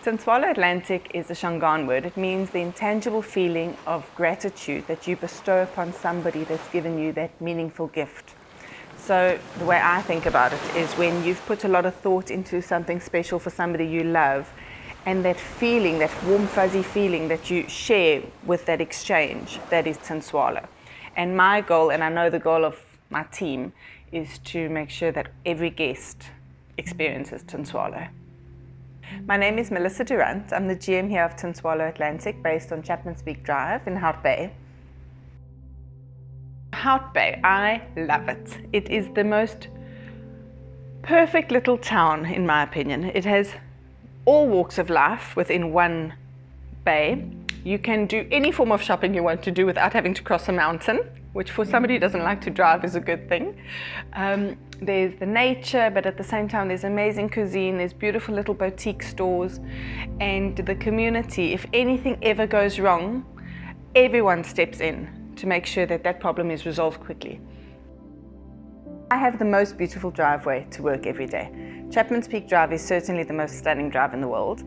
Tintswalo Atlantic is a Shangaan word. It means the intangible feeling of gratitude that you bestow upon somebody that's given you that meaningful gift. So the way I think about it is when you've put a lot of thought into something special for somebody you love, and that feeling, that warm fuzzy feeling that you share with that exchange, that is Tinswallow. And my goal, and I know the goal of my team, is to make sure that every guest experiences Tinswallow. My name is Melissa Durant. I'm the GM here of Tintswalo Atlantic, based on Chapmans Peak Drive in Hout Bay. Hout Bay, I love it. It is the most perfect little town, in my opinion. It has all walks of life within one bay. You can do any form of shopping you want to do without having to cross a mountain, which for somebody who doesn't like to drive is a good thing. There's the nature, but at the same time there's amazing cuisine, there's beautiful little boutique stores, and the community. If anything ever goes wrong, everyone steps in to make sure that that problem is resolved quickly. I have the most beautiful driveway to work every day. Chapmans Peak Drive is certainly the most stunning drive in the world.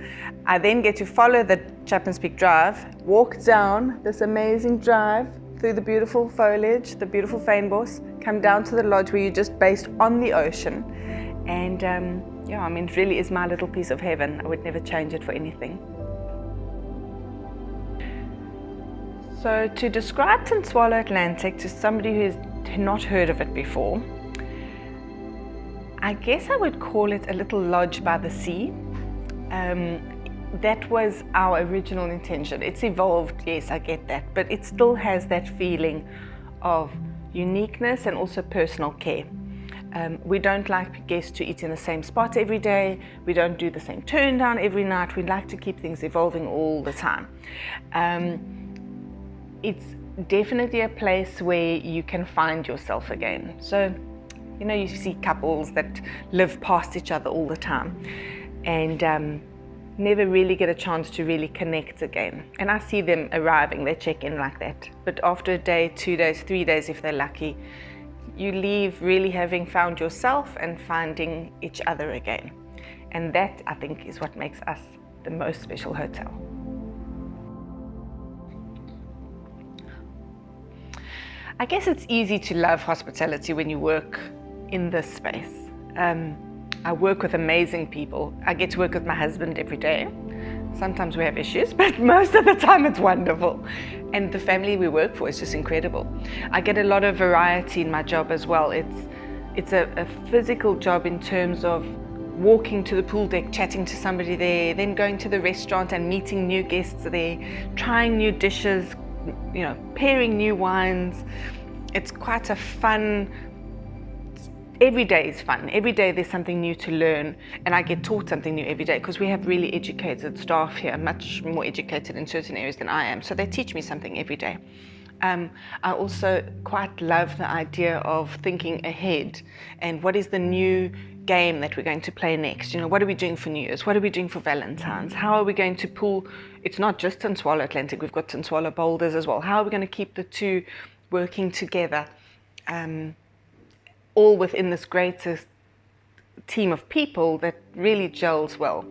I then get to follow the Chapmans Peak Drive, walk down this amazing drive, through the beautiful foliage, the beautiful fynbos, come down to the lodge where you're just based on the ocean. And yeah, I mean, it really is my little piece of heaven. I would never change it for anything. So to describe Tintswalo Atlantic to somebody who has not heard of it before, I guess I would call it a little lodge by the sea. That was our original intention. It's evolved, yes, I get that, but it still has that feeling of uniqueness and also personal care. We don't like guests to eat in the same spot every day. We don't do the same turn down every night. We like to keep things evolving all the time. It's definitely a place where you can find yourself again. So, you know, you see couples that live past each other all the time and never really get a chance to really connect again. And I see them arriving, they check in like that. But after a day, 2 days, 3 days, if they're lucky, you leave really having found yourself and finding each other again. And that, I think, is what makes us the most special hotel. I guess it's easy to love hospitality when you work in this space. I work with amazing people. I get to work with my husband every day. Sometimes we have issues, but most of the time it's wonderful. And the family we work for is just incredible. I get a lot of variety in my job as well. It's a physical job in terms of walking to the pool deck, chatting to somebody there, then going to the restaurant and meeting new guests there, trying new dishes, you know, pairing new wines. It's quite a fun. Every day is fun. Every day there's something new to learn, and I get taught something new every day because we have really educated staff here, much more educated in certain areas than I am. So they teach me something every day. I also quite love the idea of thinking ahead and what is the new game that we're going to play next. You know, what are we doing for New Year's? What are we doing for Valentine's? How are we going to pull? It's not just Tintswalo Atlantic. We've got Tintswalo Boulders as well. How are we going to keep the two working together? All within this greatest team of people that really gels well.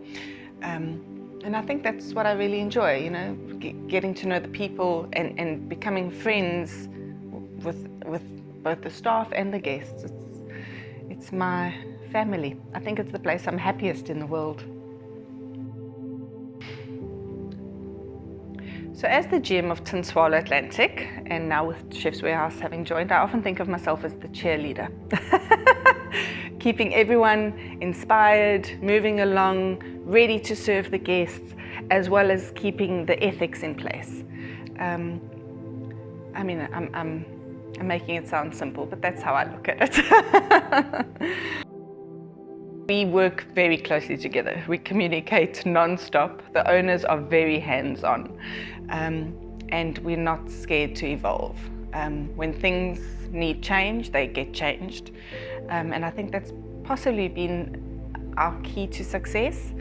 And I think that's what I really enjoy, you know, getting to know the people and becoming friends with both the staff and the guests. It's my family. I think it's the place I'm happiest in the world. So as the GM of Tintswalo Atlantic, and now with Chef's Warehouse having joined, I often think of myself as the cheerleader. Keeping everyone inspired, moving along, ready to serve the guests, as well as keeping the ethics in place. I mean, I'm making it sound simple, but that's how I look at it. We work very closely together. We communicate non-stop. The owners are very hands-on, and we're not scared to evolve. When things need change, they get changed. And I think that's possibly been our key to success.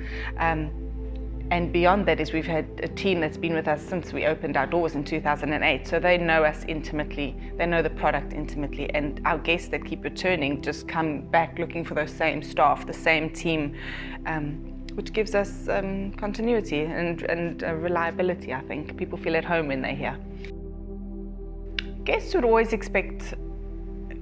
And beyond that is we've had a team that's been with us since we opened our doors in 2008. So they know us intimately, they know the product intimately, and our guests that keep returning just come back looking for those same staff, the same team, which gives us continuity and reliability, I think. People feel at home when they're here. Guests would always expect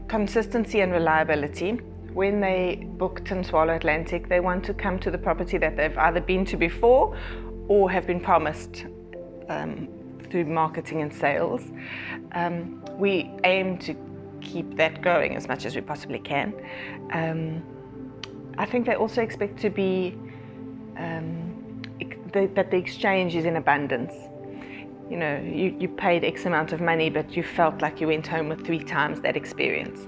consistency and reliability. When they book Tintswalo Atlantic, they want to come to the property that they've either been to before or have been promised through marketing and sales. We aim to keep that going as much as we possibly can. I think they also expect to be that the exchange is in abundance. You know, you paid X amount of money, but you felt like you went home with 3 times that experience.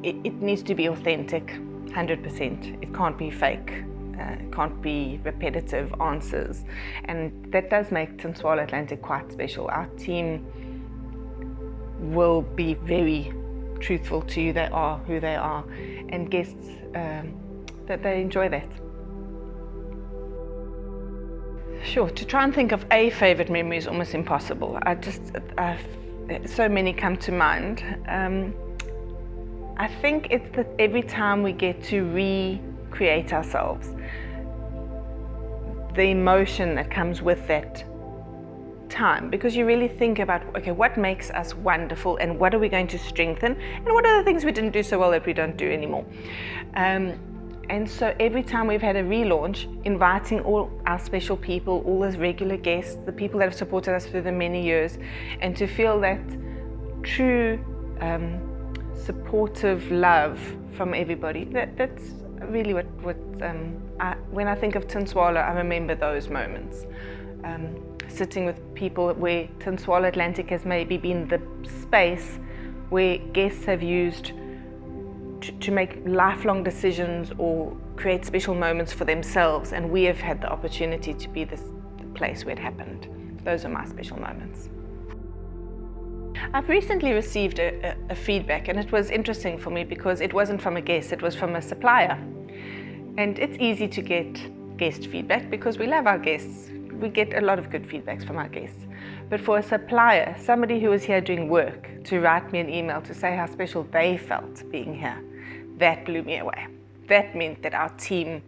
It needs to be authentic, 100%. It can't be fake. It can't be repetitive answers. And that does make Tintswalo Atlantic quite special. Our team will be very truthful to you. They are who they are. And guests, that they enjoy that. Sure, to try and think of a favorite memory is almost impossible. So many come to mind. I think it's that every time we get to recreate ourselves, the emotion that comes with that time, because you really think about, okay, what makes us wonderful and what are we going to strengthen and what are the things we didn't do so well that we don't do anymore. And so every time we've had a relaunch, inviting all our special people, all those regular guests, the people that have supported us through the many years, and to feel that true supportive love from everybody, that's really what when I think of Tintswallow, I remember those moments. Sitting with people where Tintswalo Atlantic has maybe been the space where guests have used to make lifelong decisions or create special moments for themselves, and we have had the opportunity to be the place where it happened. Those are my special moments. I've recently received a feedback, and it was interesting for me because it wasn't from a guest, it was from a supplier. And it's easy to get guest feedback because we love our guests. We get a lot of good feedbacks from our guests. But for a supplier, somebody who was here doing work, to write me an email to say how special they felt being here, that blew me away. That meant that our team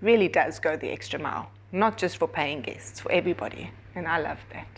really does go the extra mile, not just for paying guests, for everybody. And I love that.